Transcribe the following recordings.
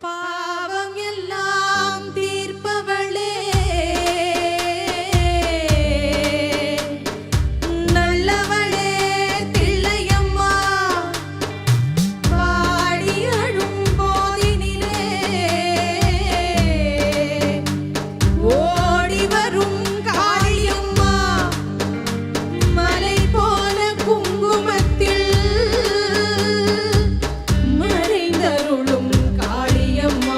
பாவம் எல்லாம் தீர்ப்பவளே, நல்லவளே தில்லையம்மா, பாடி அழும் போதினிலே ஓடி வரும் காளியம்மா, மலை போல குங்குமத்தில் மறைந்தருளும் காளியம்மா.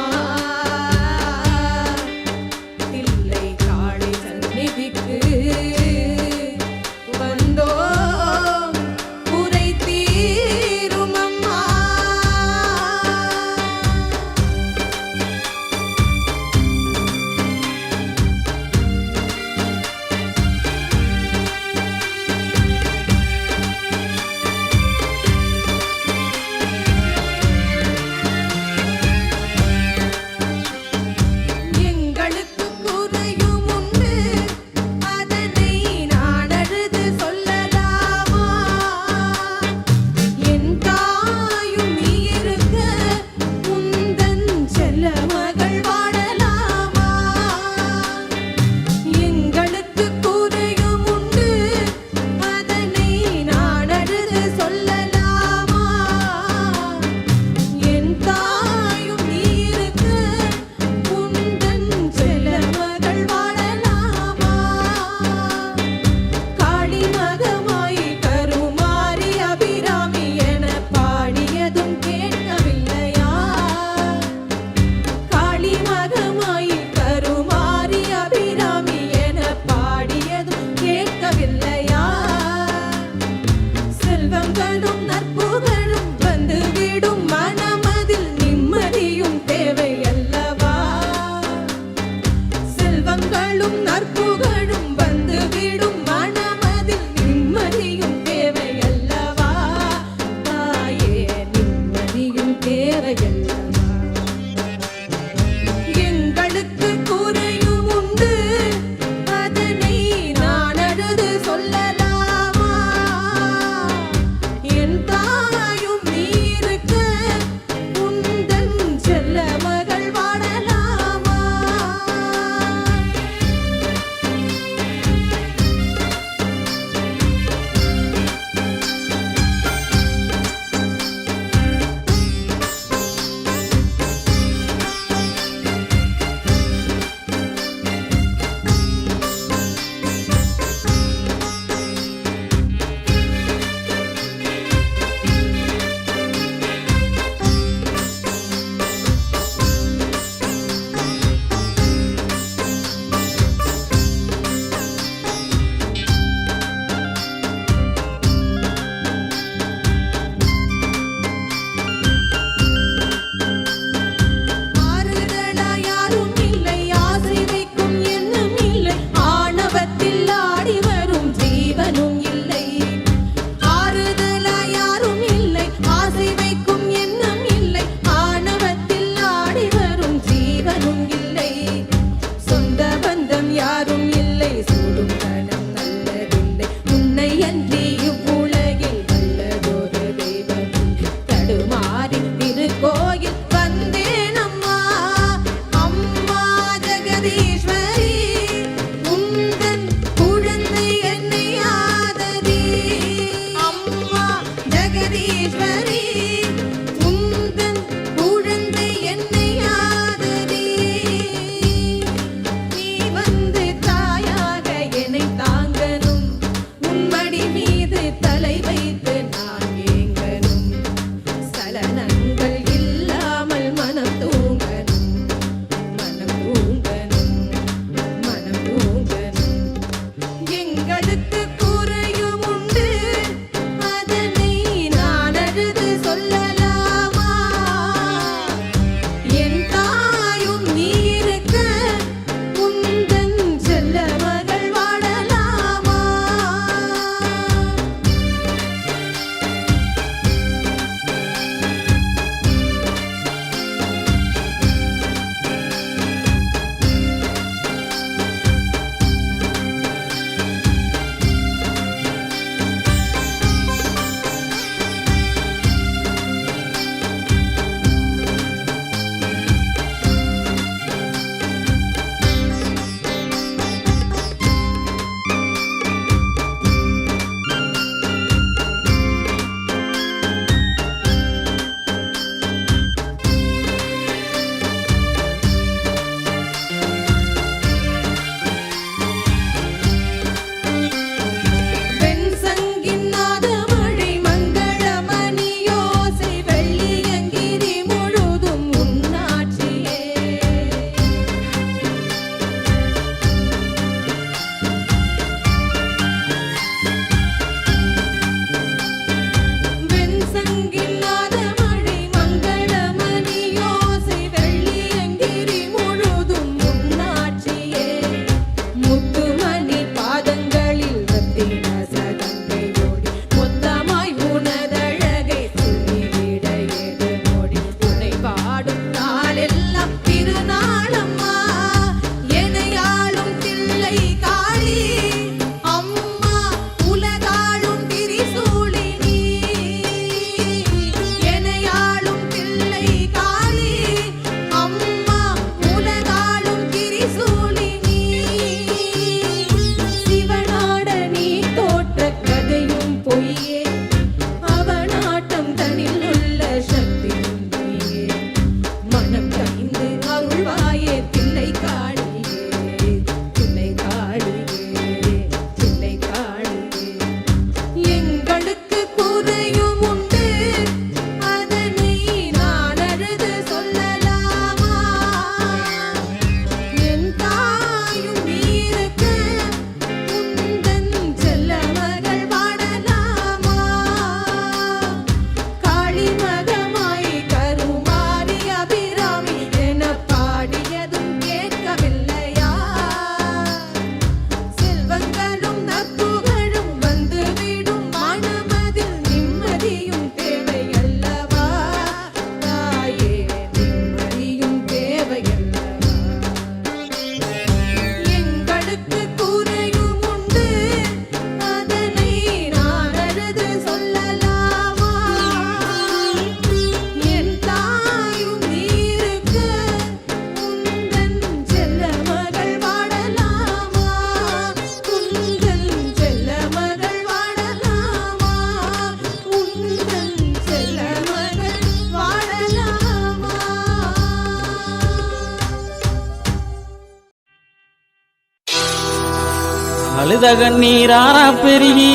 அழுத கண்ணீராரா பெருகி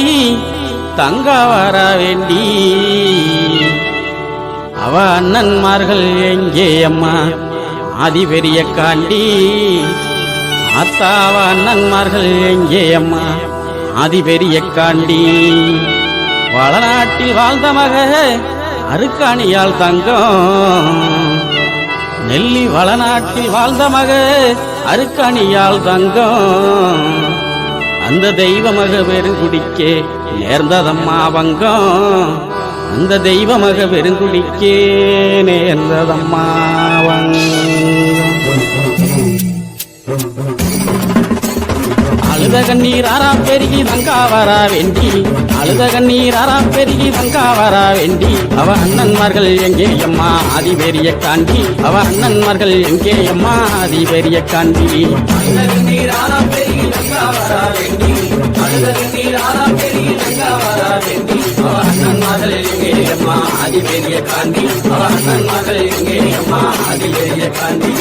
தங்கா வர வேண்டி அவ அண்ணன்மார்கள் எங்கே அம்மா ஆதி பெரிய காண்டி அத்தாவ அண்ணன்மார்கள் எங்கே அம்மா ஆதி பெரிய காண்டி வளநாட்டில் வாழ்ந்த மக அருக்காணியால் தங்கம் நெல்லி வளநாட்டில் வாழ்ந்த மக அருக்காணியால் தங்கம் அந்த தெய்வ மக பெருங்குடிக்கே நேர்ந்ததம்மா வங்கம் அந்த தெய்வ மக பெருங்குடிக்கே நேர்ந்ததம்மா வங்கம் அழுத கண்ணீர் ஆரா பெருகி தங்கா வரா வேண்டி அழுத கண்ணீர் ஆரா பெருகி தங்கா வரா வேண்டி அவ அண்ணன்மார்கள் எங்கே அம்மா ஆதி பெரிய காண்டி அவ அண்ணன்மார்கள் எங்கே அம்மா ஆதி பெரிய காண்டி அழுத கண்ணீர் ஆரா பெருகி தங்கா வரா வேண்டி அழுத கண்ணீர் ஆரா பெருகி தங்கா வரா வேண்டி அவ அண்ணன்மார்கள் எங்கே அம்மா ஆதி பெரிய காண்டி அவ அண்ணன்மார்கள் எங்கே அம்மா ஆதி பெரிய காண்டி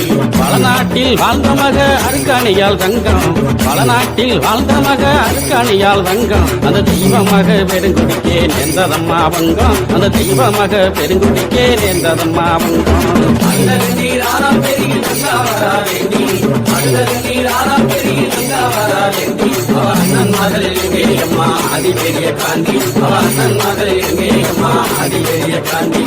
வளநாட்டில் வாழ்ந்த மக அருக்காணியால் தங்கம் வளநாட்டில் வாழ்ந்த மக அருக்காணியால் தங்கம் அந்த தெய்வ மக பெருங்குடிக்கே நேர்ந்ததம்மா வங்கம் அந்த தெய்வ மக பெருங்குடிக்கே நேர்ந்ததம்மா வங்கம் அழுத நீர் ஆரா பெருகி தங்கா வரா வேண்டி அழுத நீர் ஆரா பெருகி தங்கா வரா வேண்டி அவ அண்ணன் மகள் எங்கே அம்மா ஆதி பெரிய காண்டி அவ அண்ணன் மகள் எங்கே அம்மா ஆதி பெரிய காண்டி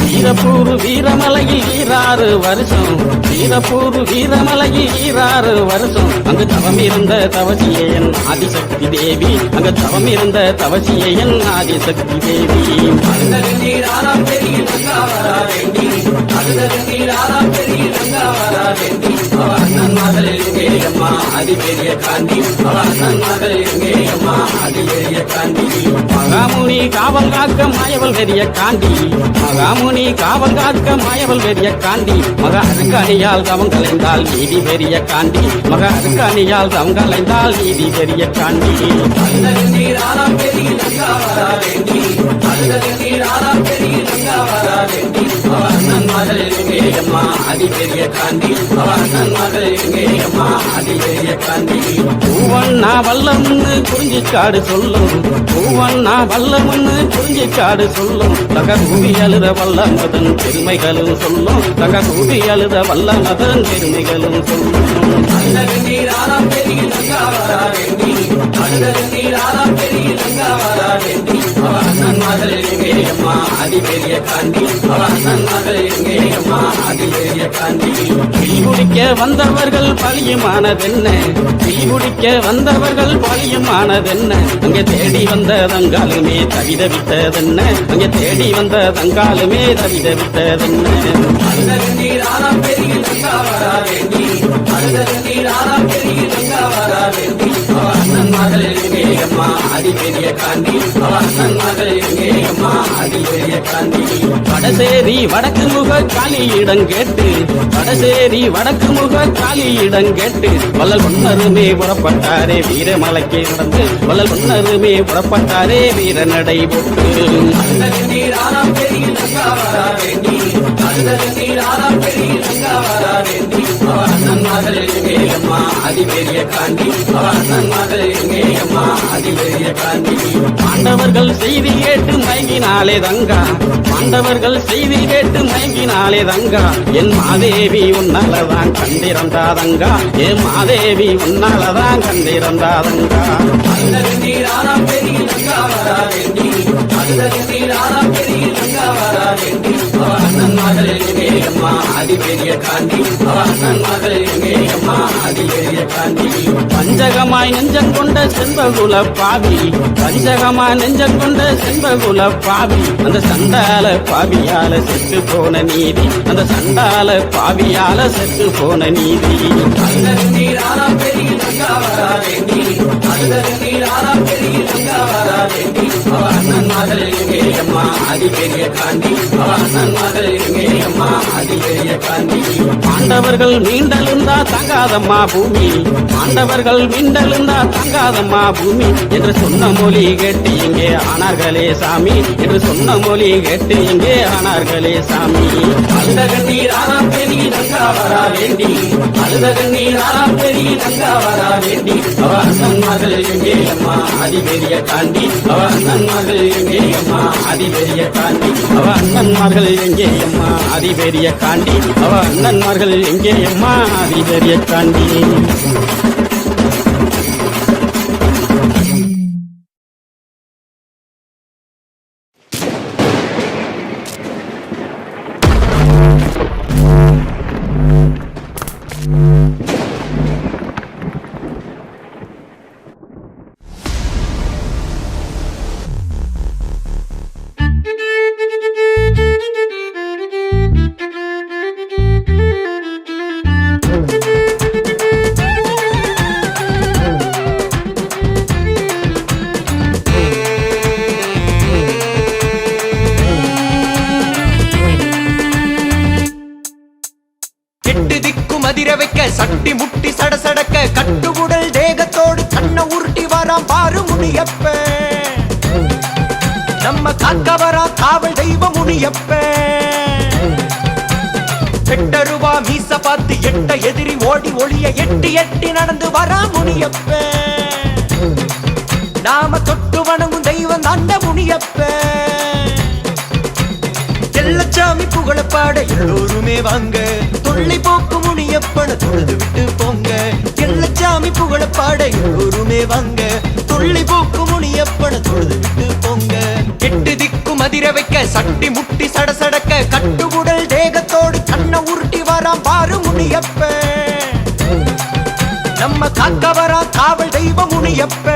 வீரப்பூர் வீரமலையில் 26 வருஷம் வீரப்பூர் வீரமலையில் 26 வருஷம் அங்கு தவம் இருந்த தவசியன் ஆதிசக்தி தேவி அங்கு தவம் இருந்த தவசியன் ஆதிசக்தி தேவி அழுத நீர் ஆரா பெருகி தங்கா வரா வேண்டி அழுத நீர் ஆரா பெருகி தங்கா வரா வேண்டி அவ அண்ணன் மகள் எங்கே அம்மா ஆதி பெரிய காண்டி அவ அண்ணன் மகள் எங்கே அம்மா ஆதி பெரிய காண்டி மகாமுனி காவல் காக்க மாயவள் பெரிய காண்டி மகாமுனி காவல் காக்க மாயவள் பெரிய காண்டி மக அருக்காணியால் தவம் கலைந்தால் நீதி பெரிய காண்டி மக அருக்காணியால் தவம் கலைந்தால் நீதி பெரிய காண்டி அழுத நீர் ஆரா பெருகி தங்கா வரா வேண்டி அழுத நீர் ஆரா பெருகி தங்கா வரா வேண்டி அவ அண்ணன் மகள் எங்கே அம்மா ஆதி பெரிய காண்டி அவ அண்ணன் மகள் எங்கே அம்மா ஆதி பெரிய காண்டி பூவண்ணா வல்லம்னு குறிஞ்சிக்காடு சொல்லும் பூவண்ணா வல்லம்னு குறிஞ்சிக்காடு சொல்லும் தக கூவி அழுத வல்லமதன் பெருமைகளும் சொல்லும் தக கூவி அழுத வல்லமதன் பெருமைகளும் சொல்லும் அழுத நீர் ஆரா பெருகி தங்கா வரா வேண்டி அழுத நீர் ஆரா பெருகி தங்கா வரா வேண்டி அவ அண்ணன் மகள் எங்கே அம்மா ஆதி பெரிய காண்டி அவ அண்ணன் மகள் எங்கே அம்மா ஆதி பெரிய காண்டி தீகுடிக்க வந்தவர்கள் பழியுமானதென்ன தீகுடிக்க வந்தவர்கள் பழியுமானதென்ன அங்கே தேடி வந்த தங்காலுமே தவிதவித்ததென்ன அங்கே தேடி வந்த தங்காலுமே தவிதவித்ததென்ன அழுத நீர் ஆரா பெருகி தங்கா வரா வேண்டி அழுத நீர் ஆரா பெருகி தங்கா வரா வேண்டி அவ அண்ணன் மகள் எங்கே அம்மா ஆதி பெரிய காண்டி அவ அண்ணன் மகள் எங்கே அம்மா ஆதி பெரிய காண்டி வடசேரி வடக்கு முக காளியிடம் கேட்டு வடசேரி வடக்கு முக காளியிடம் கேட்டு வள்ளல் பொன்னருமே புறப்பட்டாரே வீரமலைக்கு நடந்து வள்ளல் பொன்னருமே புறப்பட்டாரே வீர நடை போட்டு அழுத நீர் ஆரா பெருகி தங்கா வரா வேண்டி அழுத நீர் ஆரா பெருகி தங்கா வரா வேண்டி அவ அண்ணன் மகள் எங்கே அம்மா ஆதி பெரிய காண்டி அவ அண்ணன் மகள் எங்கே அம்மா ஆதி பெரிய காண்டி பாண்டவர்கள் செய்தி கேட்டு மயங்கினாலே தங்கா பாண்டவர்கள் செய்தி கேட்டு மயங்கினாலே தங்கா என் மாதேவி உன்னாலதான் கண்டிருந்தாதங்கா என் மாதேவி உன்னாலதான் கண்டிருந்தாதங்கா அழுத நீர் ஆரா பெருகி தங்கா வரா வேண்டி அழுத நீர் ஆரா பெருகி தங்கா வரா வேண்டி அவ அண்ணன் மகள் எங்கே அம்மா ஆதி பெரிய காண்டி அவ அண்ணன் மகள் எங்கே அம்மா ஆதி பெரிய காண்டி பஞ்சகமாய் நெஞ்சம் கொண்ட செண்பகுல பாவி பஞ்சகமாய் நெஞ்சம் கொண்ட செண்பகுல பாவி அந்த சண்டால பாவியால செத்து போன நீதி அந்த சண்டால பாவியால செத்து போன நீதி அழுத நீர் ஆரா பெருகி தங்கா வரா வேண்டி அழுத நீர் ஆரா பெருகி தங்கா வரா வேண்டி அவ அண்ணன் மகள் எங்கே அம்மா ஆதி பெரிய காண்டி அவ அண்ணன் மகள் எங்கே அம்மா ஆதிபெரிய காண்டி ஆண்டவர்கள் மீண்டெழுந்தா தங்காதம்மா பூமி ஆண்டவர்கள் மீண்டெழுந்தா தங்காதம்மா பூமி என்று சொன்ன மொழி கேட்டு இங்கே ஆனார்களே சாமி என்று சொன்ன மொழி கேட்டு இங்கே ஆனார்களே சாமி அழுத கண்ணீர் ஆறாம் பெரிய தங்கா வரா வேண்டி அழுத கண்ணீர் ஆறாம் பெரிய தங்கா வரா வேண்டி அவ அண்ணன் மகள் எங்கே அம்மா ஆதிபெரிய காண்டி அவ அண்ணன் மகள் எங்கே அம்மா ஆதிபெரிய காண்டி அவ அண்ணன் மகள் எங்கே அம்மா ஆதிபெரிய காண்டி அவ அண்ணன் மகள் எங்கே அம்மா ஆதிபெரிய காண்டி மதிர வைக்க சட்டி முட்டி சடசடக்க கட்டுகுடல் தேகத்தோடு கண்ண உருட்டி வராம் பாரு முனியப்ப நம்ம காக்க வரா காவல் தெய்வ முனியப்ப பெட்டருவா மீச பார்த்து எட்ட எதிரி ஓடி ஒளிய எட்டி எட்டி நடந்து வரா முனியப்ப நாம தொட்டு வணங்கும் தெய்வம் தாண்ட முனியப்ப எல்லச்சாமி புகழப்பாட எல்லோருமே வாங்க தொல்லை போக்கு முனியப்பன தொழுது விட்டு போங்க எல்லச்சாமி புகழப்பாட எல்லோருமே வாங்க தொல்லை போக்கு முனியப்பன தொழுது விட்டு போங்க எட்டு திக்கு மதிர வைக்க சட்டி முட்டி சடசடக்க கட்டுகுடல் தேகத்தோடு கண்ண உருட்டி வராம் பாரு முனியப்ப நம்ம காக்க வரா காவல் தெய்வ முனியப்ப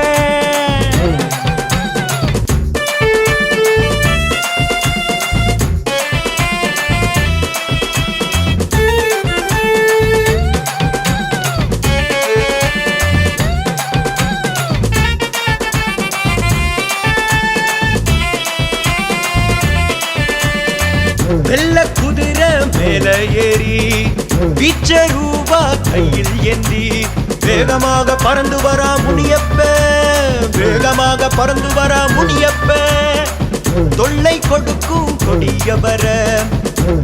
வெள்ள குதிரை மேல ஏறி வீச்ச ரூபா கையில் ஏந்தி வேகமாக பறந்து வரா முனியப்ப வேகமாக பறந்து வரா முனியப்ப தொல்லை கொடுக்கும் கொடியவர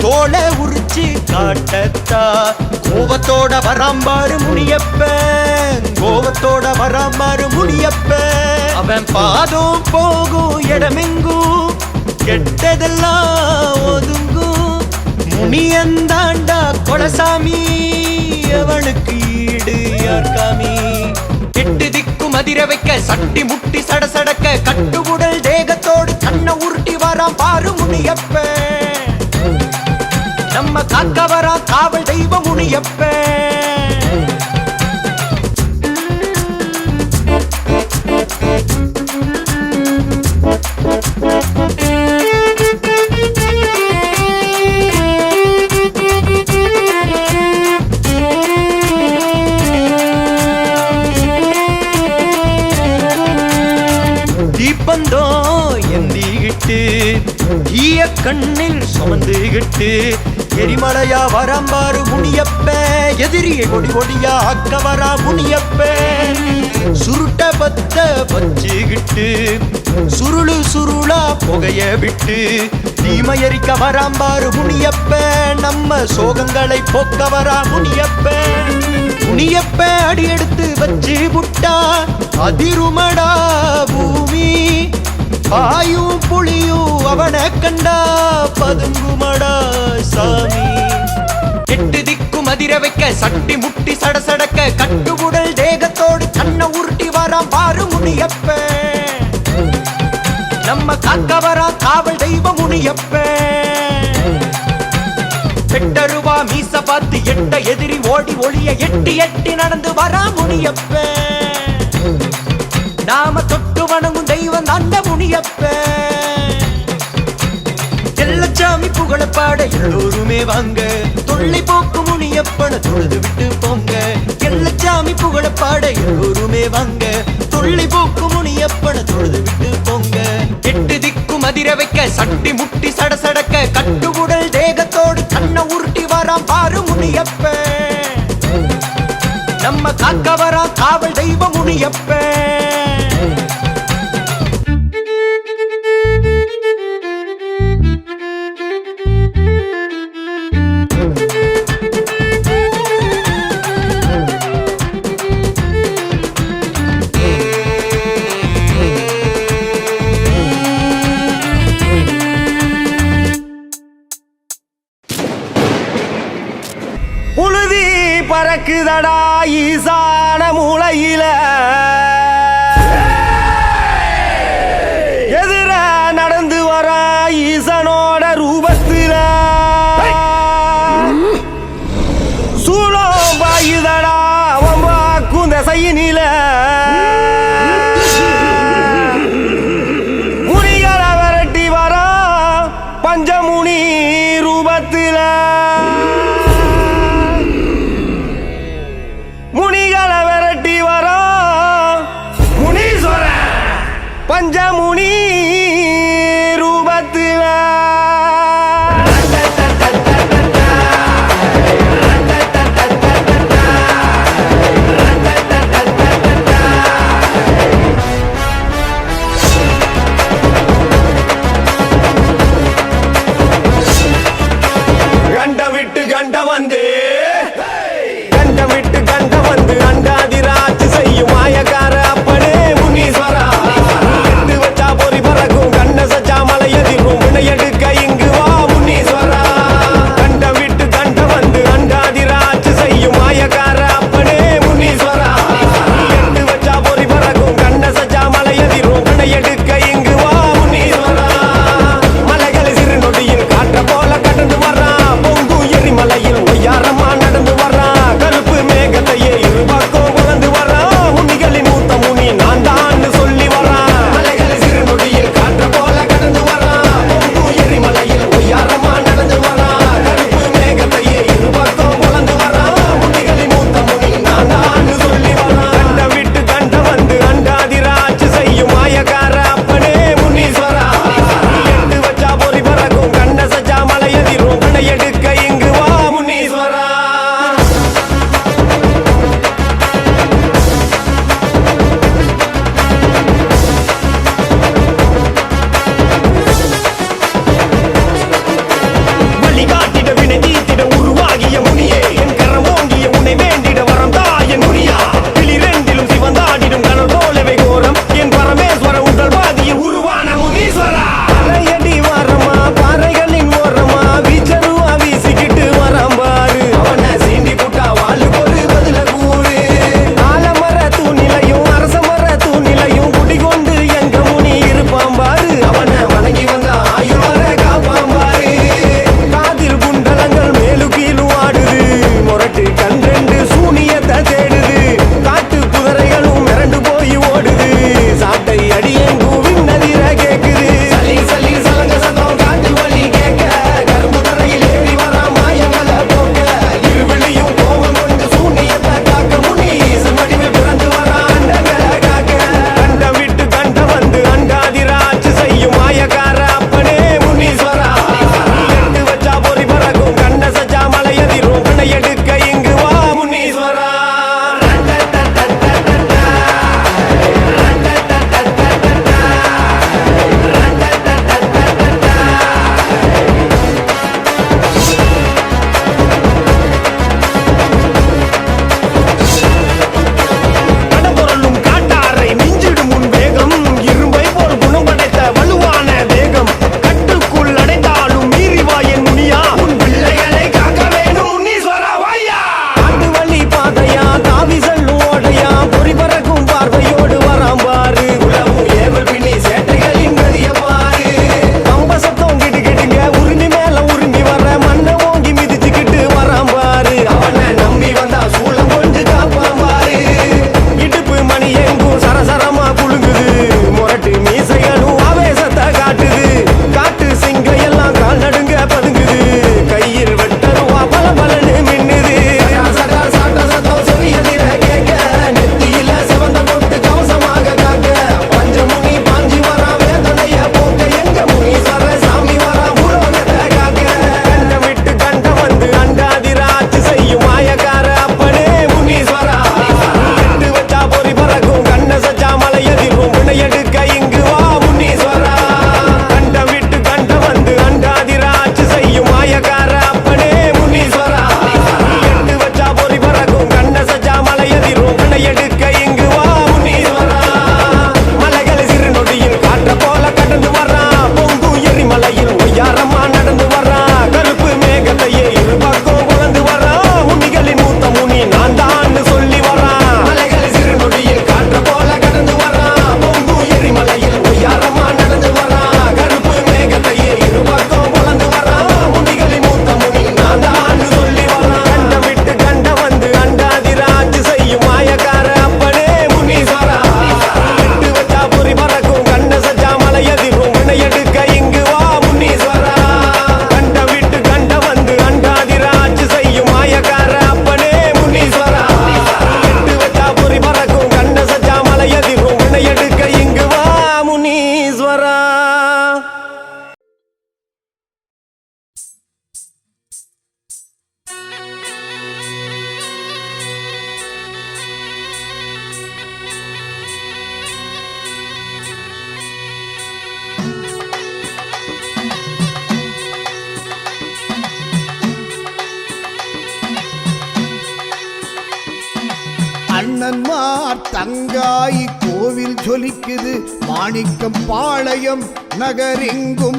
தோள உரிச்சு காட்டத்தா கோவத்தோட வராம்பாரு முனியப்ப கோவத்தோட வராம்பாரு முனியப்ப அவன் பாதம் போகும் இடமெங்கும் கெட்டதெல்லாம் ஒதுங்கும் முனியந்தாண்டா கொலசாமி அவனுக்கு ஈடு யார்காமி எட்டு திக்கு மதிர வைக்க சட்டி முட்டி சடசடக்க கட்டுகுடல் தேகத்தோடு கண்ண உருட்டி வராம் பாரு முனியப்ப நம்ம காக்க வரா காவல் தெய்வ முனியப்ப தீப்பந்தோ எந்திக்கிட்டு ஈய கண்ணில் சுமந்துகிட்டு எரிமலையா வரம்பாரு முனியப்ப எதிரியை கொடி கொடியா அக்க வரா முனியப்ப சுருட்ட பத்த வச்சுக்கிட்டு சுருளு சுருளா புகைய விட்டு தீமையரிக்க வராம்பாரு முனியப்ப நம்ம சோகங்களை போக்க வரா முனியப்ப முனியப்ப அடி எடுத்து வச்சு புட்டா அதிருமடா பூமி பாயும் புளியும் அவனை கண்டா பதுங்குமடா சாமி எட்டு திக்கு மதிர வைக்க சட்டி முட்டி சடசடக்க கட்டுகுடல் தேகத்தோடு கண்ண உருட்டி வராம் பாரு முனியப்ப நம்ம காக்க வரா காவல் தெய்வ முனியப்ப பெட்டருவா மீச பார்த்து எட்ட எதிரி ஓடி ஒளிய எட்டி எட்டி நடந்து வரா முனியப்ப நாம தொட்டு வணங்கும் தெய்வம் தாண்ட முனியப்ப எல்லச்சாமி புகழப்பாட எல்லோருமே வாங்க தொல்லை போக்கு முனியப்பன தொழுது விட்டு போங்க எல்லச்சாமி புகழப்பாட எல்லோருமே வாங்க தொல்லை போக்கு முனியப்பன தொழுது விட்டு போங்க எட்டு திக்கு மதிர வைக்க சட்டி முட்டி சடசடக்க கட்டுகுடல் தேகத்தோடு முனியப்ப நம்ம காக்கவரா காவல் தெய்வ முனியப்ப புழுதி பறக்குதடா ஈசான மூளையில எதிர நடந்து வர ஈசனோட ரூபத்தில சூழம் பாயுதடா அவன் வாக்கும் திசையினில முனிகளை விரட்டி வர பஞ்சமுனி ரூபத்தில முனிகளை விரட்டி வரா முனீஸ்வர பஞ்சமுனி ரூபத்தில கண்ட விட்டு கண்ட வந்து கண்ட விட்டு கண்ட வந்து அண்டாதிராட்சி செய்யும் மாயக்கார அப்பனே முனீஸ்வரா எட்டு வச்சா பொறி பறக்கும் கண்ண சச்சா மலை எதிரும் வினையெடுக்க இங்கு வா முனீஸ்வரா கண்ட விட்டு கண்ட வந்து அண்டாதிராட்சி செய்யும் மாயக்கார அப்பனே முனீஸ்வரா எட்டு வச்சா பொறி பறக்கும் கண்ண சச்சா மலை எதிரும் வினையெடுக்க இங்கு வா முனீஸ்வரா மலைகளை சிறு நொடியில் காற்ற போல கடந்து வர்றான் பொங்கு எரிமலையில் ஒய்யாரமா நடந்து வர்றான் கருப்பு மேகத்தையே இருபாக்கும் அண்ணன்மார் தங்காய் கோவில் ஜொலிக்குது மாணிக்கம் பாளையம் நகரெங்கும்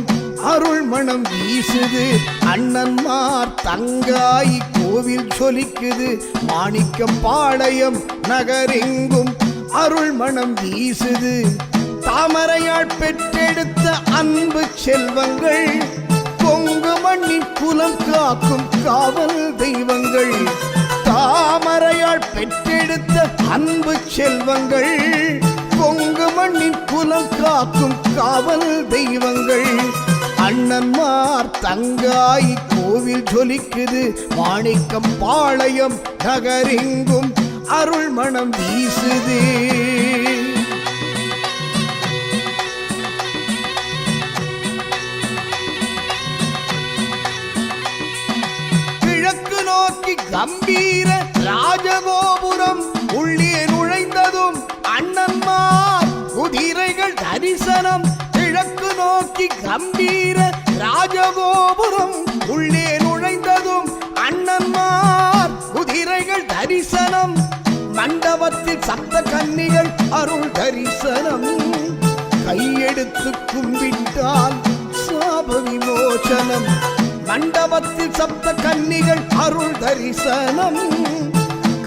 அருள் மணம் வீசுது அண்ணன்மார் தங்காய் கோவில் ஜொலிக்குது மாணிக்கம் பாளையம் நகரெங்கும் அருள் மணம் வீசுது தாமரையால் பெற்றெடுத்த அன்பு செல்வங்கள் கொங்கு மண்ணின் குலம் காக்கும் காவல் தெய்வங்கள் தாமரையால் பெற்றெடுத்த அன்பு செல்வங்கள் கொங்கு மண்ணின் குலம் காக்கும் காவல் தெய்வங்கள் அண்ணன்மார் தங்காய் கோவில் ஜொலிக்குது மாணிக்கம் பாளையம் நகரெங்கும் அருள் மணம் வீசுது கிழக்கு நோக்கி கம்பீர ராஜகோபுரம் உள்ளே நுழைந்ததும் அண்ணன்மார் குதிரைகள் தரிசனம் கிழக்கு நோக்கி கம்பீர ராஜகோபுரம் உள்ளே நுழைந்ததும் அண்ணன்மார் குதிரைகள் தரிசனம் மண்டபத்தில் சப்த கன்னிகள் அருள் தரிசனம் கையெடுத்து கும்பிட்டால் சாப விமோசனம் மண்டபத்தில் சப்த கன்னிகள் அருள் தரிசனம்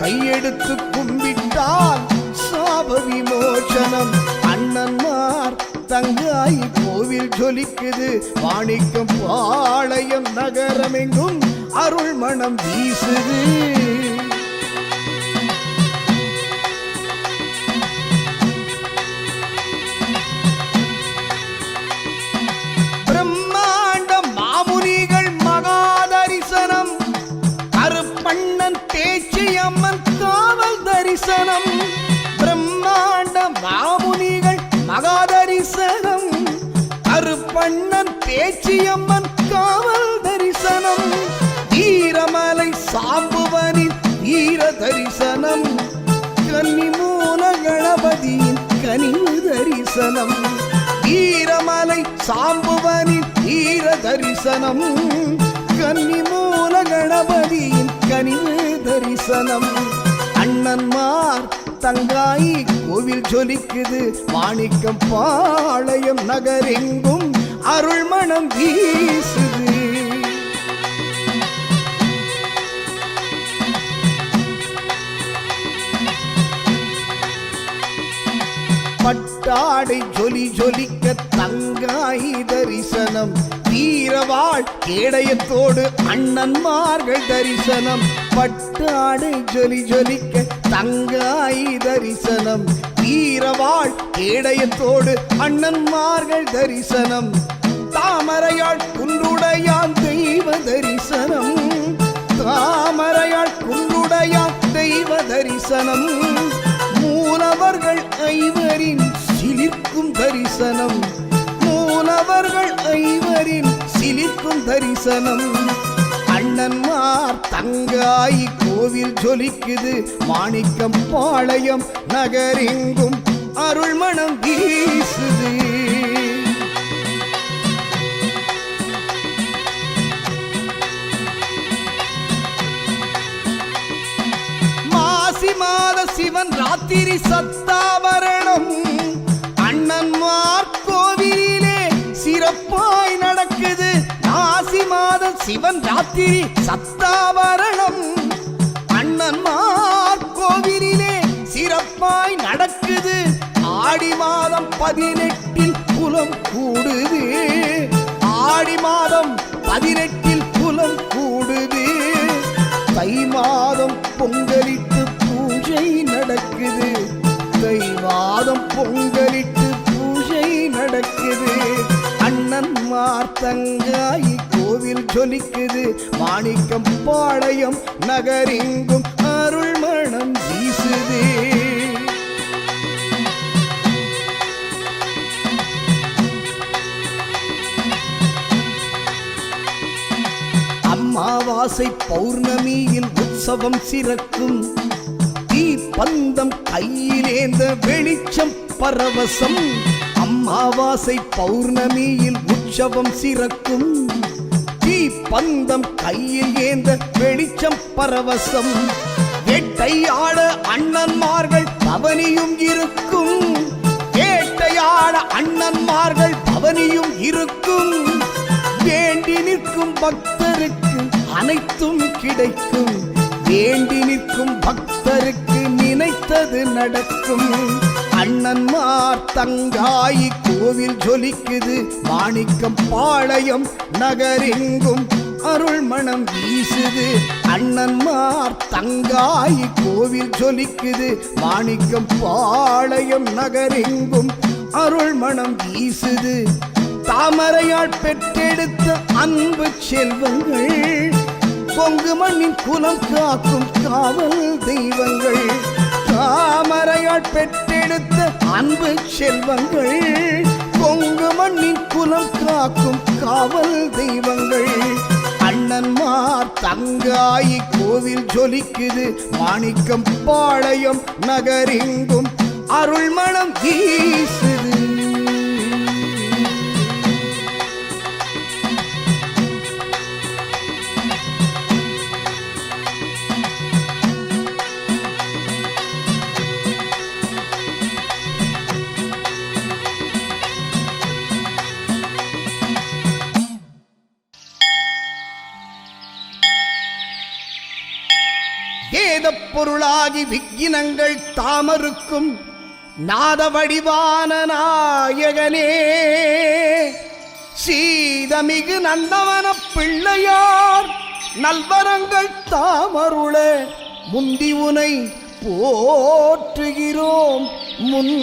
கையெடுத்து கும்பிட்டால் சாப விமோசனம் அண்ணன்மார் தங்காய் கோவில் ஜொலிக்குது மாணிக்கம் பாளையம் நகரமெங்கும் அருள் மணம் வீசுது பிரம்மாண்ட மாமுனிகள் மகா தரிசனம் கருப்பண்ணன் பேச்சியம்மன் காவல் தரிசனம் பிரம்மாண்ட மாமுனிகள் மகா தரிசனம் கருப்பண்ணன் பேச்சியம்மன் காவல் தரிசனம் வீரமலை சாம்புவனின் வீர தரிசனம் கன்னிமூல கணபதியின் கனிவு தரிசனம் வீரமலை சாம்புவனின் வீர தரிசனம் கன்னிமூல கணபதியின் கனிவு தரிசனம் அண்ணன்மார் தங்காய் கோவில் ஜொலிக்குது மாணிக்கம் பாளையம் நகரெங்கும் அருள் மணம் வீசுது பட்டாடை ஜொலி ஜொலிக்க தங்காய் தரிசனம் வீரவாள் கேடயத்தோடு அண்ணன்மார்கள் தரிசனம் பட்டாடை ஜொலி ஜொலிக்க தங்காய் தரிசனம் வீரவாள் கேடயத்தோடு அண்ணன்மார்கள் தரிசனம் தாமரையாள் குன்றுடையான் தெய்வ தரிசனம் தாமரையாள் குன்றுடையான் தெய்வ தரிசனம் மூலவர்கள் ஐவரின் சிலிர்க்கும் தரிசனம் மூலவர்கள் ஐவரின் சிலிர்க்கும் தரிசனம் அண்ணன்மார் தங்காய் கோவில் ஜொலிக்குது மாணிக்கம் பாளையம் நகரெங்கும் அருள் மணம் வீசுது மாசி மாத சிவன் ராத்திரி சத்தாவரணம் அண்ணன்மார் கோவிலே சிறப்பாய் நடக்குது மாசி மாத சிவன் ராத்திரி சத்தாவரணம் அண்ணன்மார் கோவிலே சிறப்பாய் நடக்குது ஆடி மாதம் 18 குலம் கூடுது ஆடி மாதம் 18 குலம் கூடுது தை மாதம் பொங்கலிட்டு பூஜை நடக்குது தை மாதம் பொங்கலிட்டு பூஜை நடக்குது அண்ணன்மார் தங்காய் கோவில் ஜொலிக்குது மாணிக்கம் பாளையம் நகரெங்கும் அருள் மணம் வீசுது அமாவாசை பௌர்ணமியில் உற்சவம் சிறக்கும் தீப்பந்தம் கையிலேந்த வெளிச்சம் பரவசம் அமாவாசை பௌர்ணமியில் உற்சவம் சிறக்கும் தீப்பந்தம் கையில் ஏந்த வெளிச்சம் பரவசம் வேட்டையாட அண்ணன்மார்கள் பவனியும் இருக்கும், வேட்டையாட அண்ணன்மார்கள் பவனியும் இருக்கும். வேண்டி நிற்கும் பக்தருக்கு அனைத்தும் கிடைக்கும், வேண்டி நிற்கும் பக்தருக்கு நினைத்தது நடக்கும். அண்ணன்மார் தங்காயி கோவில் ஜொலிக்குது, மாணிக்கம் பாளையம் நகரெங்கும் அருள் மணம் வீசுது. அண்ணன்மார் தங்காயி கோவில் ஜொலிக்குது, மாணிக்கம் பாளையம் நகரெங்கும் அருள் மணம் வீசுது. தாமரையால் பெற்றெடுத்த அன்பு செல்வங்கள், கொங்கு மண்ணின் குலம் காக்கும் காவல் தெய்வங்கள். தாமரையால் பெற்றெடுத்த அன்பு செல்வங்கள், கொங்கு மண்ணின் குலம் காக்கும் காவல் தெய்வங்கள். அண்ணன்மார் தங்காயி கோவில் ஜொலிக்குது, மாணிக்கம் பாளையம் நகரெங்கும் அருள் மணம் வீசுது. வேத பொருளாகி விக்கினங்கள் தாமருக்கும் நாத வடிவான நாயகனே, சீதமிகு நந்தவன பிள்ளையார் நல்வரங்கள் தாமருள முந்தி உனை போற்றுகிறோம் முன்